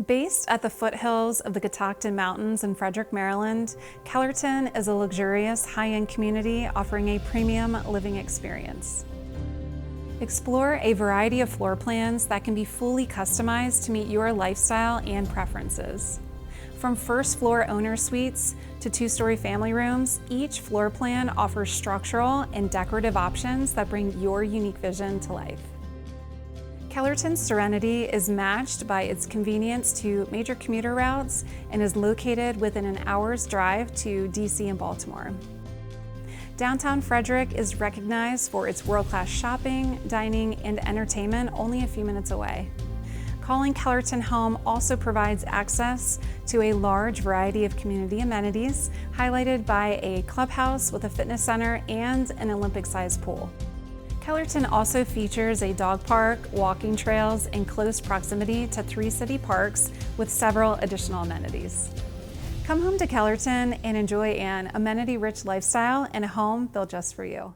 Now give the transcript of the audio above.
Based at the foothills of the Catoctin Mountains in Frederick, Maryland, Kellerton is a luxurious, high-end community offering a premium living experience. Explore a variety of floor plans that can be fully customized to meet your lifestyle and preferences. From first-floor owner suites to two-story family rooms, each floor plan offers structural and decorative options that bring your unique vision to life. Kellerton's serenity is matched by its convenience to major commuter routes and is located within an hour's drive to DC and Baltimore. Downtown Frederick is recognized for its world-class shopping, dining, and entertainment only a few minutes away. Calling Kellerton home also provides access to a large variety of community amenities, highlighted by a clubhouse with a fitness center and an Olympic-sized pool. Kellerton also features a dog park, walking trails, and close proximity to 3 city parks with several additional amenities. Come home to Kellerton and enjoy an amenity-rich lifestyle in a home built just for you.